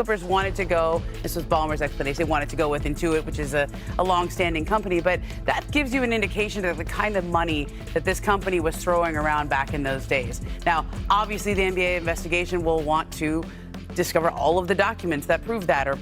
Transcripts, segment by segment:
Clippers wanted to go, this was Ballmer's explanation, they wanted to go with Intuit, which is a long-standing company, but that gives you an indication of the kind of money that this company was throwing around back in those days. Now, obviously, the NBA investigation will want to discover all of the documents that prove that, or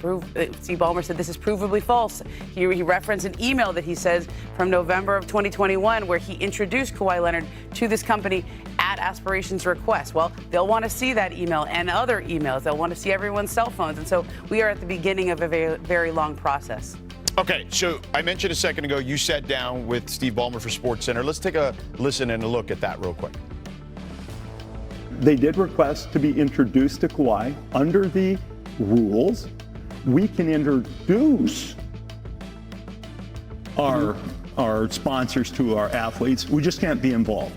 Steve Ballmer said this is provably false. He referenced an email that he says from November of 2021 where he introduced Kawhi Leonard to this company at Aspiration's request. Well, they'll want to see that email and other emails. They'll want to see everyone's cell phones. And so we are at the beginning of a very, very long process. Okay, so I mentioned a second ago you sat down with Steve Ballmer for SportsCenter. Let's take a listen and a look at that real quick. They did request to be introduced to Kawhi. Under the rules, we can introduce our sponsors to our athletes. We just can't be involved.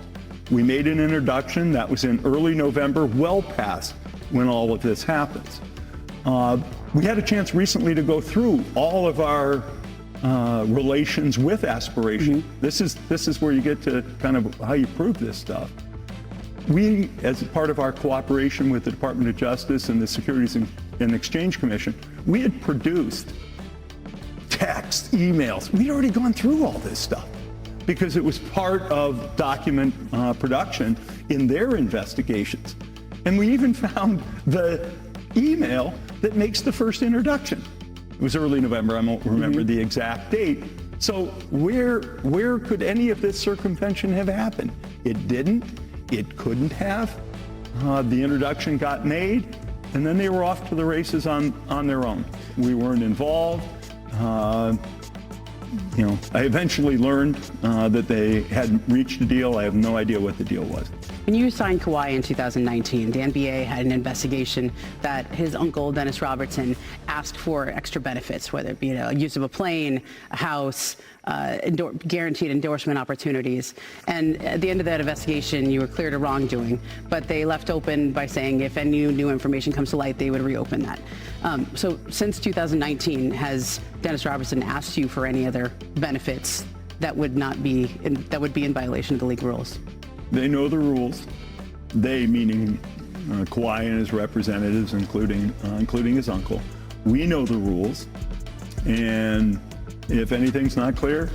We made an introduction that was in early November, well past when all of this happens. We had a chance recently to go through all of our relations with Aspiration. This is where you get to kind of how you prove this stuff. We, as part of our cooperation with the Department of Justice and the Securities and Exchange Commission, we had produced text, emails. We'd already gone through all this stuff because it was part of document production in their investigations. And we even found the email that makes the first introduction. It was early November. I won't remember the exact date. So where could any of this circumvention have happened? It didn't. It couldn't have. The introduction got made, and then they were off to the races on their own. We weren't involved. I eventually learned that they hadn't reached a deal. I have no idea what the deal was. When you signed Kawhi in 2019, the NBA had an investigation that his uncle, Dennis Robertson, asked for extra benefits, whether it be use of a plane, a house, guaranteed endorsement opportunities. And at the end of that investigation, you were cleared of wrongdoing, but they left open by saying if any new information comes to light, they would reopen that. So since 2019, has Dennis Robertson asked you for any other benefits that would be in violation of the league rules? They know the rules. They, meaning Kawhi and his representatives, including his uncle. We know the rules, and if anything's not clear,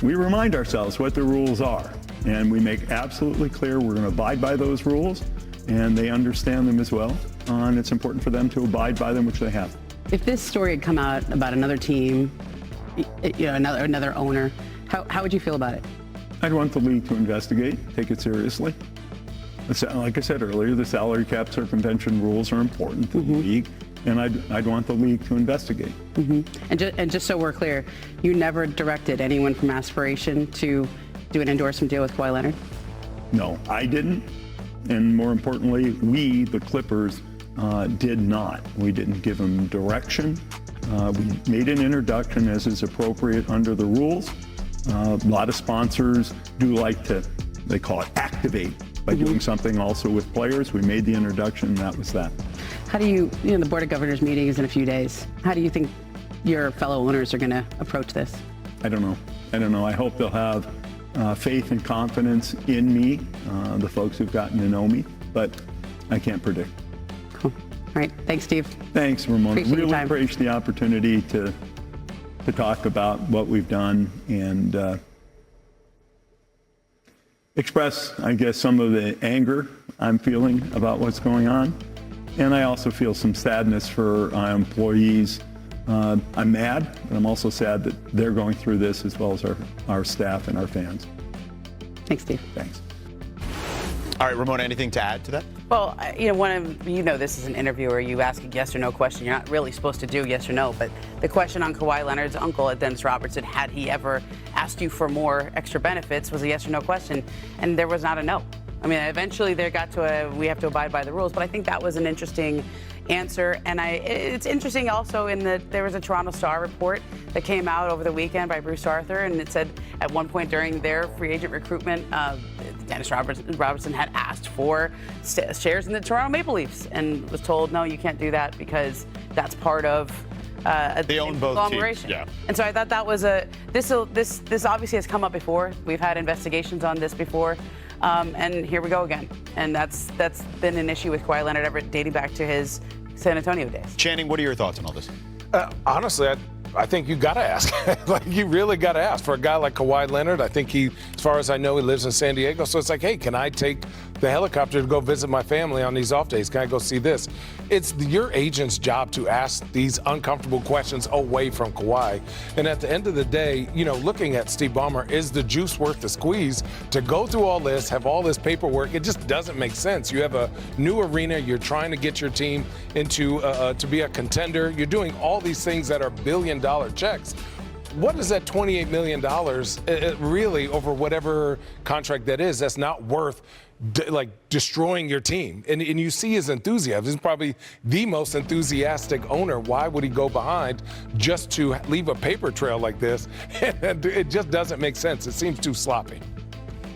we remind ourselves what the rules are, and we make absolutely clear we're going to abide by those rules, and they understand them as well, and it's important for them to abide by them, which they have. If this story had come out about another team, another owner, how would you feel about it? I'd want the league to investigate, take it seriously. Like I said earlier, the salary cap circumvention rules are important to the league, and I'd want the league to investigate. And just so we're clear, you never directed anyone from Aspiration to do an endorsement deal with Kawhi Leonard? No, I didn't. And more importantly, we, the Clippers, did not. We didn't give them direction. We made an introduction as is appropriate under the rules. A lot of sponsors do like to, they call it activate, by doing something also with players. We made the introduction, and that was that. How do you the Board of Governors meeting is in a few days. How do you think your fellow owners are going to approach this? I don't know. I hope they'll have faith and confidence in me, the folks who've gotten to know me, but I can't predict. Cool. All right. Thanks, Steve. Thanks, Ramona. Appreciate your really time. appreciate the opportunity to talk about what we've done and express, I guess, some of the anger I'm feeling about what's going on. And I also feel some sadness for our employees. I'm mad, but I'm also sad that they're going through this as well as our staff and our fans. Thanks, Steve. Thanks. All right, Ramona, anything to add to that? Well, this is an interview where you ask a yes or no question. You're not really supposed to do yes or no, but the question on Kawhi Leonard's uncle, Dennis Robertson, had he ever asked you for more extra benefits, was a yes or no question, and there was not a no. I mean, eventually they got to we have to abide by the rules, but I think that was an interesting answer. And it's interesting also there was a Toronto Star report that came out over the weekend by Bruce Arthur, and it said at one point during their free agent recruitment, Dennis Robertson had asked for shares in the Toronto Maple Leafs and was told, no, you can't do that because that's part of they own both teams. Yeah. And so I thought that was this obviously has come up before. We've had investigations on this before. And here we go again. And that's been an issue with Kawhi Leonard dating back to his San Antonio days. Channing, what are your thoughts on all this? Honestly, I think you got to ask. Like, you really got to ask. For a guy like Kawhi Leonard, I think he, as far as I know, he lives in San Diego. So it's like, hey, can I take the helicopter to go visit my family on these off days? Can I go see this? It's your agent's job to ask these uncomfortable questions away from Kawhi. And at the end of the day, you know, looking at Steve Ballmer, is the juice worth the squeeze to go through all this, have all this paperwork? It just doesn't make sense. You have a new arena. You're trying to get your team into to be a contender. You're doing all these things that are billion-dollar checks. What is that $28 million really over whatever contract that is? That's not worth like destroying your team. And you see his enthusiasm. He's probably the most enthusiastic owner. Why would he go behind just to leave a paper trail like this? It just doesn't make sense. It seems too sloppy.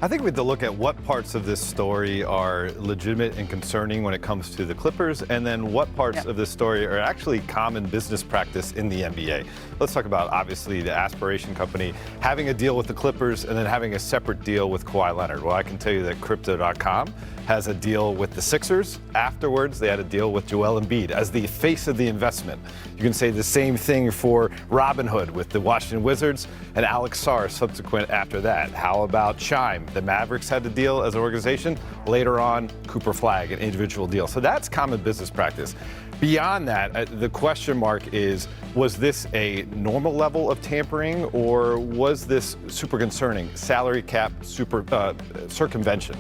I think we have to look at what parts of this story are legitimate and concerning when it comes to the Clippers, and then what parts of this story are actually common business practice in the NBA. Let's talk about, obviously, the aspiration company having a deal with the Clippers and then having a separate deal with Kawhi Leonard. Well, I can tell you that Crypto.com has a deal with the Sixers. Afterwards, they had a deal with Joel Embiid as the face of the investment. You can say the same thing for Robinhood with the Washington Wizards and Alex Sarr subsequent after that. How about Chime? The Mavericks had the deal as an organization. Later on, Cooper Flagg, an individual deal. So that's common business practice. Beyond that, the question mark is, was this a normal level of tampering, or was this super concerning salary cap circumvention?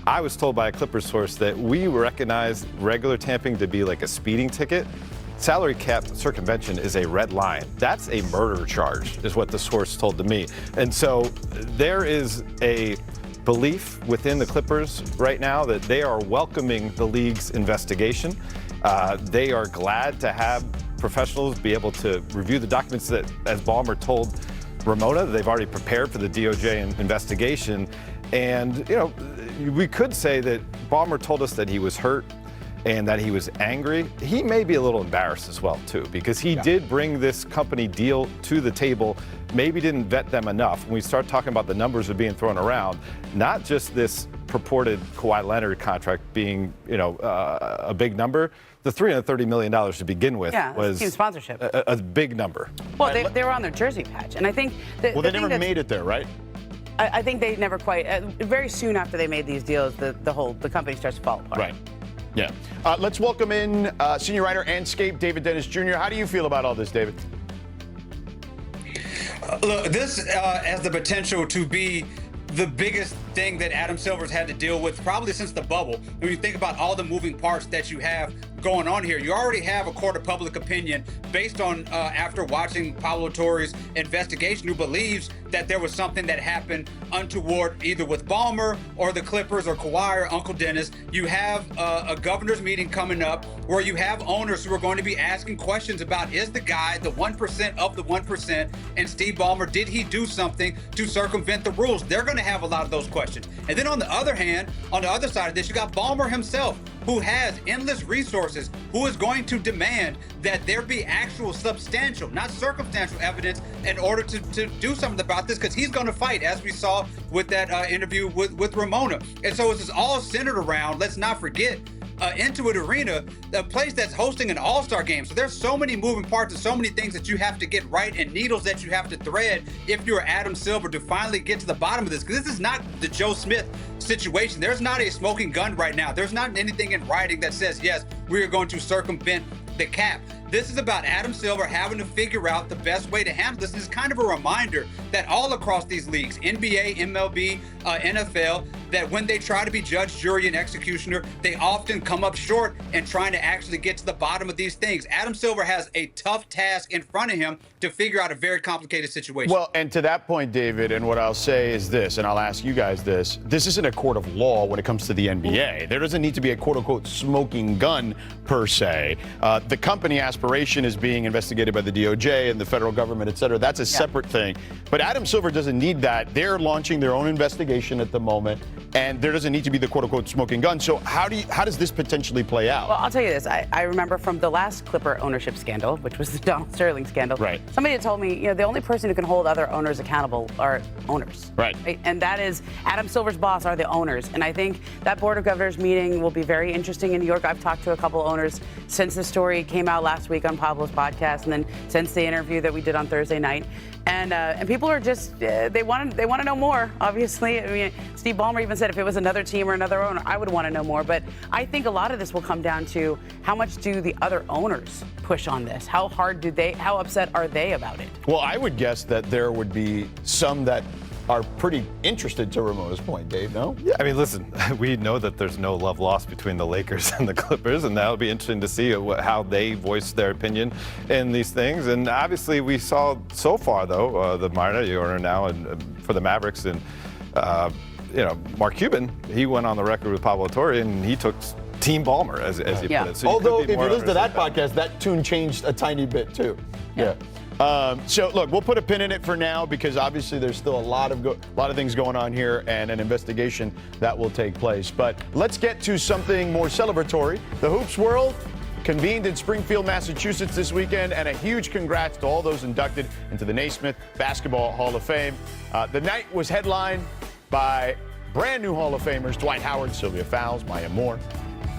I was told by a Clippers source that we recognize regular tampering to be like a speeding ticket. Salary cap circumvention is a red line. That's a murder charge, is what the source told to me. And so there is a belief within the Clippers right now that they are welcoming the league's investigation. They are glad to have professionals be able to review the documents that, as Ballmer told Ramona, they've already prepared for the DOJ investigation. And, you know, we could say that Ballmer told us that he was hurt and that he was angry. He may be a little embarrassed as well, too, because he did bring this company deal to the table, maybe didn't vet them enough. When we start talking about the numbers that are being thrown around, not just this purported Kawhi Leonard contract being, you know, a big number, the $330 million to begin with was team sponsorship. A big number. Well, they were on their jersey patch, and I think that Well, they never made it there, right? I think they never quite. Very soon after they made these deals, the company starts to fall apart. Right. Yeah. Let's welcome in senior writer and Scape, David Dennis Jr. How do you feel about all this, David? Look, this has the potential to be the biggest thing that Adam Silver's had to deal with probably since the bubble. When you think about all the moving parts that you have going on here, you already have a court of public opinion based on after watching Pablo Torre's investigation, who believes that there was something that happened untoward either with Ballmer or the Clippers or Kawhi or Uncle Dennis. You have a governor's meeting coming up where you have owners who are going to be asking questions about, is the guy the 1% of the 1%, and Steve Ballmer, did he do something to circumvent the rules? They're going to have a lot of those questions. And then on the other hand, on the other side of this, you got Ballmer himself, who has endless resources, who is going to demand that there be actual substantial, not circumstantial evidence in order to do something about this, because he's going to fight, as we saw with that interview with Ramona. And so this is all centered around, let's not forget, Intuit Arena, the place that's hosting an all-star game. So there's so many moving parts and so many things that you have to get right and needles that you have to thread if you're Adam Silver to finally get to the bottom of this. Because this is not the Joe Smith situation. There's not a smoking gun right now. There's not anything in writing that says, yes, we are going to circumvent the cap. This is about Adam Silver having to figure out the best way to handle this. This is kind of a reminder that all across these leagues, NBA, MLB, NFL, that when they try to be judge, jury, and executioner, they often come up short in trying to actually get to the bottom of these things. Adam Silver has a tough task in front of him to figure out a very complicated situation. Well, and to that point, David, and what I'll say is this, and I'll ask you guys this isn't a court of law when it comes to the NBA. There doesn't need to be a quote-unquote smoking gun per se. The company aspiration is being investigated by the DOJ and the federal government, et cetera. That's a separate thing. But Adam Silver doesn't need that. They're launching their own investigation at the moment. and there doesn't need to be the quote-unquote smoking gun. So how does this potentially play out? Well, I'll tell you this. I remember from the last Clipper ownership scandal, which was the Donald Sterling scandal. Right. Somebody had told me, the only person who can hold other owners accountable are owners. Right. And that is Adam Silver's boss are the owners. And I think that Board of Governors meeting will be very interesting in New York. I've talked to a couple owners since the story came out last week on Pablo's podcast, and then since the interview that we did on Thursday night. And people are just they want to know more. Obviously, I mean, Steve Ballmer even said if it was another team or another owner, I would want to know more. But I think a lot of this will come down to how much do the other owners push on this? How upset are they about it? Well, I would guess that there would be some that are pretty interested, to Ramona's point, Dave, no? Yeah, I mean, listen, we know that there's no love lost between the Lakers and the Clippers, and that'll be interesting to see how they voice their opinion in these things. And obviously, we saw so far, though, the minority owner now and for the Mavericks, and Mark Cuban, he went on the record with Pablo Torre, and he took Team Ballmer, as he put it. So although, if you listen to that podcast, that tune changed a tiny bit, too. Yeah. So, look, we'll put a pin in it for now because obviously there's still a lot of things going on here and an investigation that will take place. But let's get to something more celebratory. The Hoops World convened in Springfield, Massachusetts this weekend, and a huge congrats to all those inducted into the Naismith Basketball Hall of Fame. The night was headlined by brand new Hall of Famers Dwight Howard, Sylvia Fowles, Maya Moore,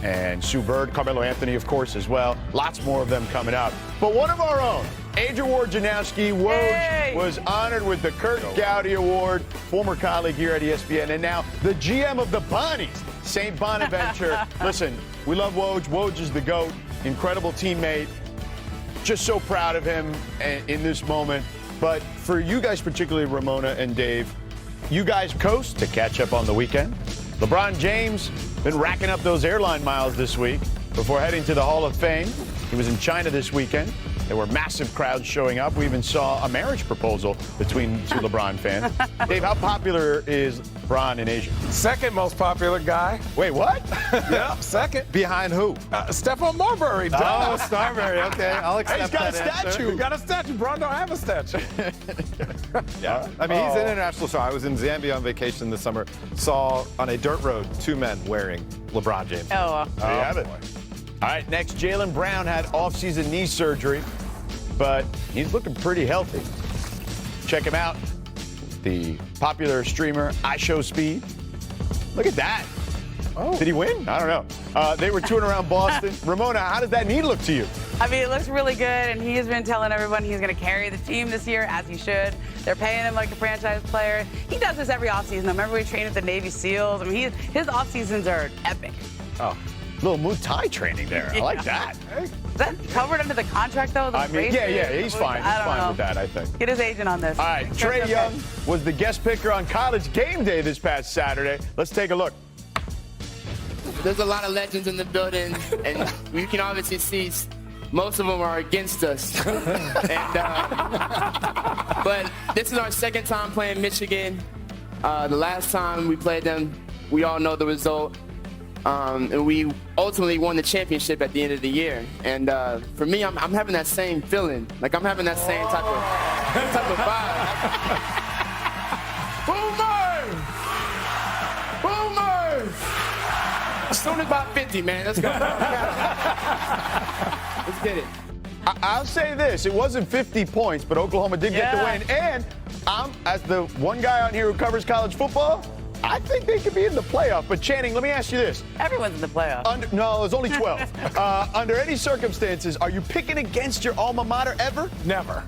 and Sue Bird, Carmelo Anthony, of course, as well. Lots more of them coming up. But one of our own, Adrian Wojnarowski, Woj, was honored with the Kurt Gowdy Award, former colleague here at ESPN, and now the GM of the Bonnies, St. Bonaventure. Listen, we love Woj. Woj is the GOAT, incredible teammate. Just so proud of him in this moment. But for you guys, particularly Ramona and Dave, you guys coast to catch up on the weekend. LeBron James been racking up those airline miles this week before heading to the Hall of Fame. He was in China this weekend. There were massive crowds showing up. We even saw a marriage proposal between two LeBron fans. Dave, how popular is LeBron in Asia? Second most popular guy. Wait, what? Yeah, second. Behind who? Stephon Marbury. Oh, Starbury. Okay, I'll accept He's got that a statue. You got a statue. Bron don't have a statue. Yeah. I mean, he's an international star. I was in Zambia on vacation this summer. Saw on a dirt road 2 men wearing LeBron James. Oh, There you have it. All right, next, Jaylen Brown had off-season knee surgery, but he's looking pretty healthy. Check him out. The popular streamer, iShowSpeed. Look at that. Oh. Did he win? I don't know. They were touring around Boston. Ramona, how does that knee look to you? I mean, it looks really good, and he has been telling everyone he's going to carry the team this year, as he should. They're paying him like a franchise player. He does this every offseason. Remember we trained with the Navy SEALs? I mean, his off-seasons are epic. Oh, little Muay Thai training there. I like that. Is that covered under the contract, though? I mean, yeah, he's fine. He's fine with that, I think. Get his agent on this. All right, Trae Young was the guest picker on College Game Day this past Saturday. Let's take a look. There's a lot of legends in the building, and you can obviously see most of them are against us. But this is our second time playing Michigan. The last time we played them, we all know the result. And we ultimately won the championship at the end of the year. And for me, I'm having that same feeling. Like I'm having that same type of vibe. Boomer! Boomer! As soon as about 50, man. Let's go. Let's get it. I'll say this. It wasn't 50 points, but Oklahoma did get the win. And as the one guy on here who covers college football, I think they could be in the playoff. But Channing, let me ask you this. Everyone's in the playoff. No, there's only 12. Under any circumstances, are you picking against your alma mater ever? Never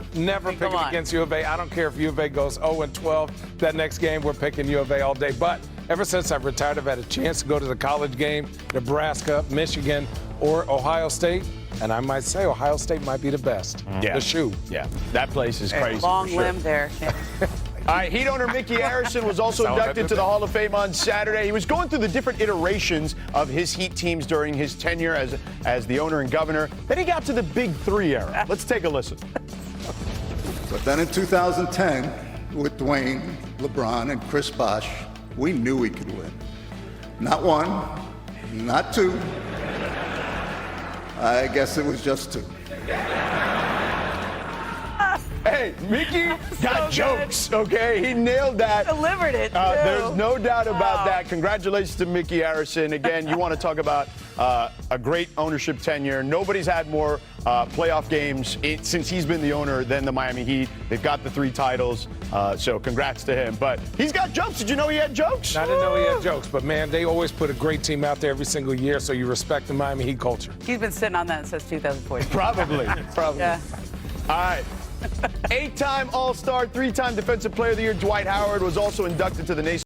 picking against U of A. I don't care if U of A goes 0-12. That next game, we're picking U of A all day. But ever since I've retired, I've had a chance to go to the college game, Nebraska, Michigan, or Ohio State. And I might say Ohio State might be the best. Yeah. The shoe. Yeah, that place is crazy. Long limb there. All right, Heat owner Mickey Arison was also inducted to the Hall of Fame on Saturday. He was going through the different iterations of his Heat teams during his tenure as the owner and governor. Then he got to the Big Three era. Let's take a listen. But then in 2010, with Dwayne, LeBron, and Chris Bosh, we knew we could win. Not one, not two. I guess it was just two. Hey, Hey, Mickey got good. jokes, okay? He nailed that. Delivered it, too. There's no doubt about that. Congratulations to Mickey Harrison. Again, you want to talk about a great ownership tenure. Nobody's had more playoff games since he's been the owner than the Miami Heat. They've got the 3 titles, so congrats to him. But he's got jokes. Did you know he had jokes? I didn't know he had jokes, but man, they always put a great team out there every single year, so you respect the Miami Heat culture. He's been sitting on that since 2014. Probably. Yeah. All right. 8-time All-Star, 3-time Defensive Player of the Year Dwight Howard was also inducted to the Nation